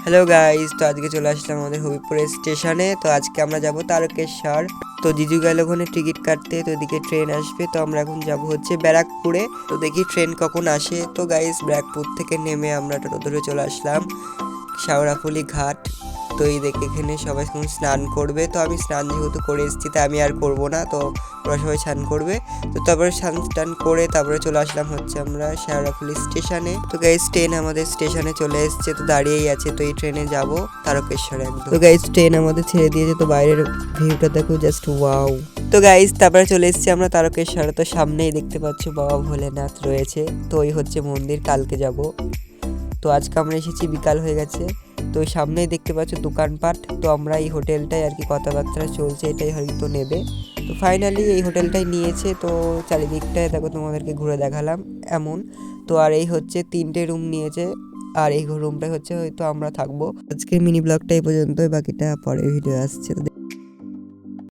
Hello guys, তো আজকে চলে আসলাম আমাদের হবিপুরের স্টেশনে। তো আজকে আমরা যাব তারকেশ্বর। তো জিজু গেল ওখানে টিকিট কাটতে, তো এদিকে ট্রেন আসবে। তো আমরা এখন যাব হচ্ছে ব্যারাকপুরে। তো দেখি ট্রেন কখন আসে। তো গাইস, ব্যারাকপুর থেকে নেমে আমরা টোটো ধরে চলে আসলাম শেওড়াফুলি ঘাট। তো এই দেখে এখানে সবাই এখন স্নান করবে। তো আমি স্নান যেহেতু করে এসেছি তাই আমি আর করব না, তো ওরা সবাই স্নান করবে। তো তারপরে স্নান টান করে তারপরে চলে আসলাম হচ্ছে আমরা শেওড়াফুলি স্টেশনে। তো গাইস, ট্রেন আমাদের স্টেশনে চলে এসেছে, তো দাঁড়িয়েই আছে। তো এই ট্রেনে যাব তারকেশ্বরে একদম। তো গাইস, ট্রেন আমাদের ছেড়ে দিয়েছে। তো বাইরের ভিউটা দেখো, জাস্ট ওয়াও। তো গাইস, তারপরে চলে এসেছি আমরা তারকেশ্বরে। তো সামনেই দেখতে পাচ্ছ বাবা ভোলেনাথ রয়েছে। তো ওই হচ্ছে মন্দির, কালকে যাব। তো আজকে আমরা এসেছি, বিকাল হয়ে গেছে। তো ওই সামনেই দেখতে পাচ্ছ দোকানপাট। তো আমরা এই হোটেলটাই আর কি কথাবার্তা চলছে, এটাই হয়তো নেবে। তো ফাইনালি এই হোটেলটাই নিয়েছে। তো চারিদিকটায় দেখো, তোমাদেরকে ঘুরে দেখালাম এমন। তো আর এই হচ্ছে 3টে রুম নিয়েছে, আর এই রুমটাই হচ্ছে হয়তো আমরা থাকবো। আজকের মিনি ব্লগটা এই পর্যন্তই, বাকিটা পরের ভিডিও আসছে।